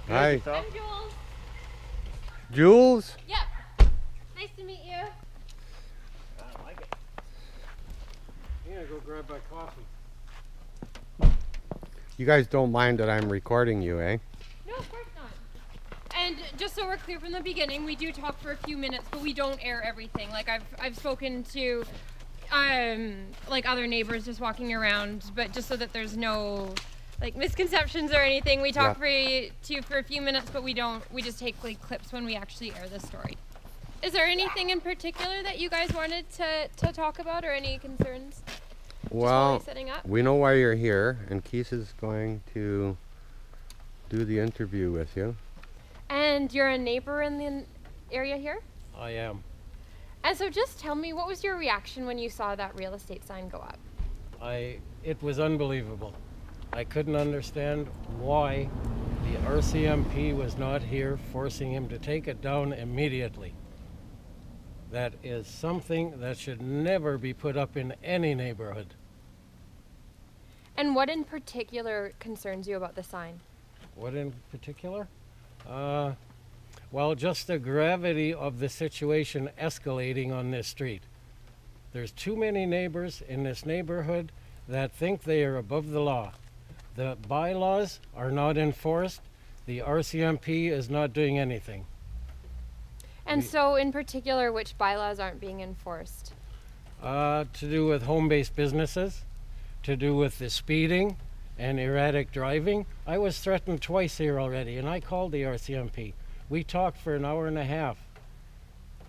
Hi. I'm Jules. Jules? Yep. Nice to meet you. I like it. I'm gonna go grab my coffee. You guys don't mind that I'm recording you, eh? No, of course not. And just so we're clear from the beginning, we do talk for a few minutes, but we don't air everything. Like I've spoken to like other neighbors just walking around, but just so that there's no like misconceptions or anything, we talk for you for a few minutes, but we just take like clips when we actually air the story. Is there anything in particular that you guys wanted to talk about, or any concerns? Well, Setting up? we know why you're here, and Keith is going to do the interview with you. And you're a neighbor in the area here? I am. And so just tell me, what was your reaction when you saw that real estate sign go up? It was unbelievable. I couldn't understand why the RCMP was not here forcing him to take it down immediately. That is something that should never be put up in any neighborhood. And what in particular concerns you about the sign? What in particular? Well, just the gravity of the situation escalating on this street. There's too many neighbors in this neighborhood that think they are above the law. The bylaws are not enforced. The RCMP is not doing anything. And so in particular, which bylaws aren't being enforced? To do with home-based businesses, to do with the speeding and erratic driving. I was threatened twice here already, and I called the RCMP. We talked for an hour and a half.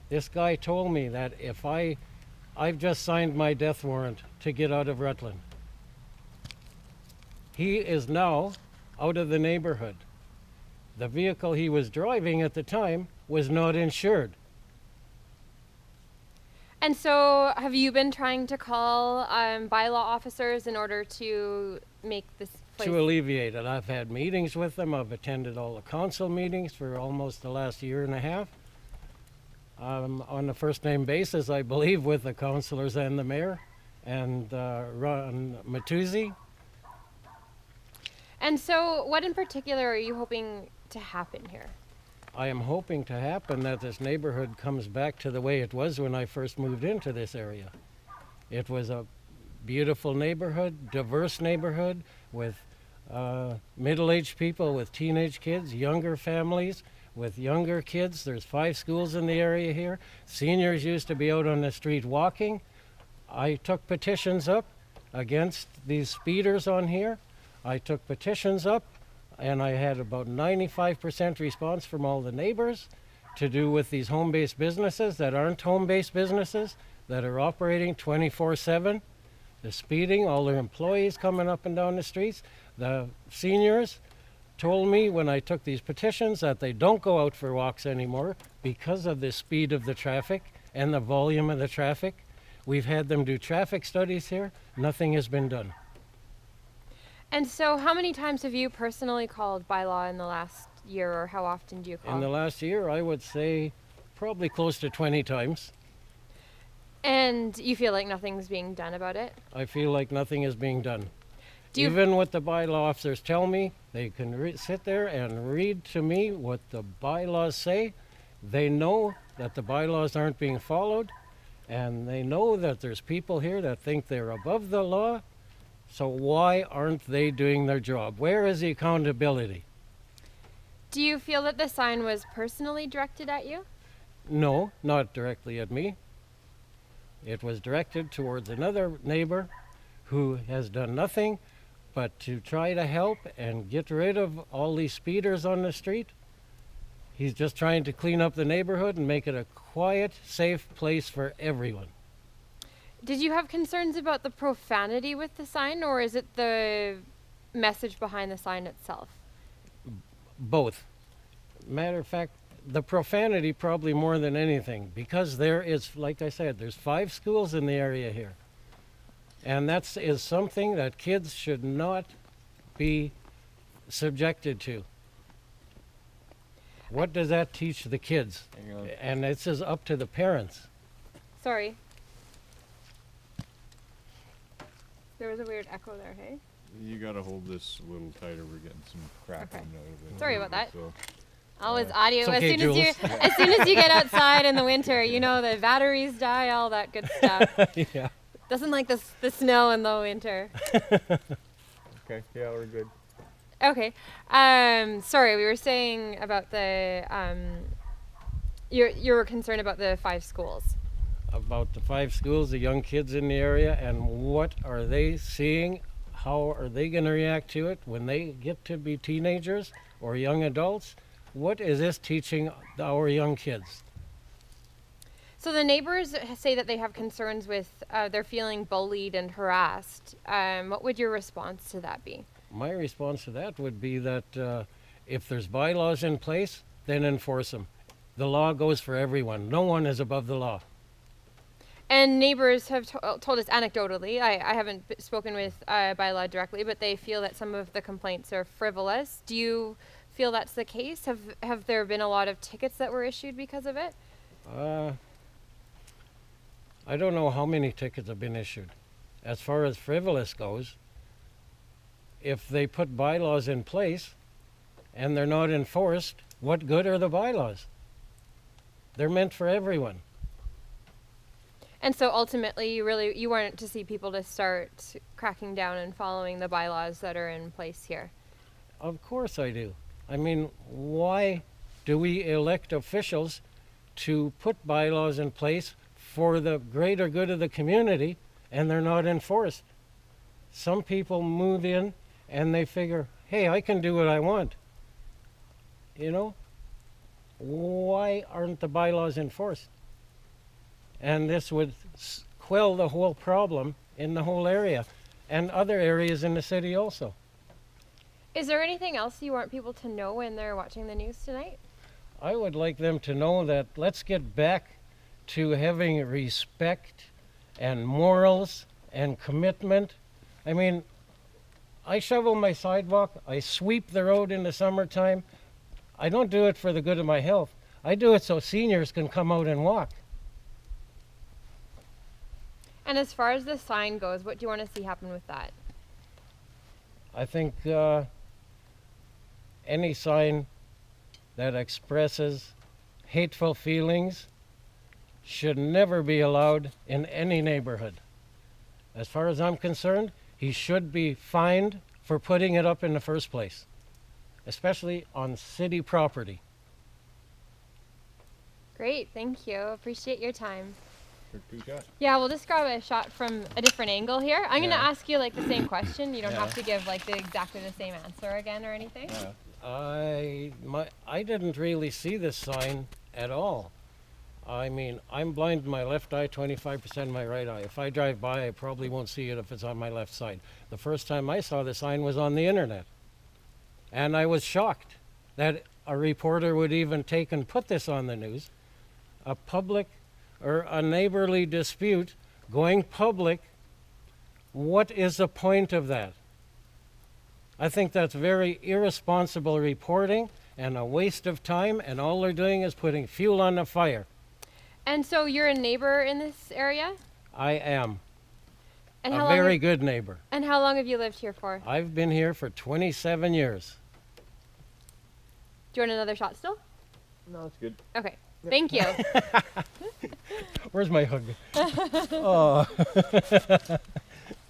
This guy told me that if I've just signed my death warrant to get out of Rutland. He is now out of the neighborhood. The vehicle he was driving at the time was not insured. And so have you been trying to call bylaw officers in order to make this place... To alleviate it. I've had meetings with them. I've attended all the council meetings for almost the last year and a half. On a first name basis, I believe, with the councillors and the mayor and Ron Matuzzi. And so what in particular are you hoping to happen here? I am hoping to happen that this neighborhood comes back to the way it was when I first moved into this area. It was a beautiful neighborhood, diverse neighborhood with middle-aged people with teenage kids, younger families with younger kids. There's 5 schools in the area here. Seniors used to be out on the street walking. I took petitions up against these speeders on here. I took petitions up, and I had about 95% response from all the neighbors to do with these home-based businesses that aren't home-based businesses, that are operating 24/7. The speeding, all their employees coming up and down the streets. The seniors told me when I took these petitions that they don't go out for walks anymore because of the speed of the traffic and the volume of the traffic. We've had them do traffic studies here. Nothing has been done. And so how many times have you personally called bylaw in the last year, or how often do you call? In the last year, I would say probably close to 20 times. And you feel like nothing's being done about it? I feel like nothing is being done. Even what the bylaw officers tell me, they can sit there and read to me what the bylaws say. They know that the bylaws aren't being followed, and they know that there's people here that think they're above the law. So why aren't they doing their job? Where is the accountability? Do you feel that the sign was personally directed at you? No, not directly at me. It was directed towards another neighbor who has done nothing but to try to help and get rid of all these speeders on the street. He's just trying to clean up the neighborhood and make it a quiet, safe place for everyone. Did you have concerns about the profanity with the sign, or is it the message behind the sign itself? Both. Matter of fact, the profanity probably more than anything, because there is, like I said, there's 5 schools in the area here. And that is something that kids should not be subjected to. What does that teach the kids? And this is up to the parents. Sorry. There was a weird echo there, hey? You gotta hold this a little tighter. We're getting some crackling Okay. out of it. Sorry about that. So, Always audio. It's As okay, soon as you, Jules. as soon as you get outside in the winter, you know the batteries die, all that good stuff. Yeah. Doesn't like the snow in the winter. okay, yeah, we're good. Okay. Sorry, we were saying about the you were concerned about the 5 schools. About the 5 schools, the young kids in the area, and what are they seeing? How are they going to react to it when they get to be teenagers or young adults? What is this teaching our young kids? So the neighbors say that they have concerns with they're feeling bullied and harassed. What would your response to that be? My response to that would be that if there's bylaws in place, then enforce them. The law goes for everyone. No one is above the law. And neighbors have told us anecdotally, I haven't spoken with Bylaw directly, but they feel that some of the complaints are frivolous. Do you feel that's the case? Have there been a lot of tickets that were issued because of it? I don't know how many tickets have been issued. As far as frivolous goes, if they put bylaws in place and they're not enforced, what good are the bylaws? They're meant for everyone. And so ultimately, you want to see people to start cracking down and following the bylaws that are in place here. Of course I do. I mean, why do we elect officials to put bylaws in place for the greater good of the community and they're not enforced? Some people move in and they figure, hey, I can do what I want. You know? Why aren't the bylaws enforced? And this would quell the whole problem in the whole area and other areas in the city also. Is there anything else you want people to know when they're watching the news tonight? I would like them to know that let's get back to having respect and morals and commitment. I mean, I shovel my sidewalk, I sweep the road in the summertime. I don't do it for the good of my health. I do it so seniors can come out and walk. And as far as the sign goes, what do you want to see happen with that? I think any sign that expresses hateful feelings should never be allowed in any neighborhood. As far as I'm concerned, he should be fined for putting it up in the first place, especially on city property. Great, thank you. Appreciate your time. Two shots. Yeah, we'll just grab a shot from a different angle here. I'm gonna Yeah. ask you like the same question. You don't have Yeah. to give like exactly the same answer again or anything. Yeah. I didn't really see this sign at all. I mean, I'm blind in my left eye, 25% in my right eye. If I drive by, I probably won't see it if it's on my left side. The first time I saw the sign was on the internet. And I was shocked that a reporter would even take and put this on the news. A public or a neighborly dispute going public, what is the point of that? I think that's very irresponsible reporting and a waste of time, and all they're doing is putting fuel on the fire. And so you're a neighbor in this area? I am And a how long very have, good neighbor. and how long have you lived here for? I've been here for 27 years. Do you want another shot still? No, it's good. Okay. Thank you. Where's my hug? Oh.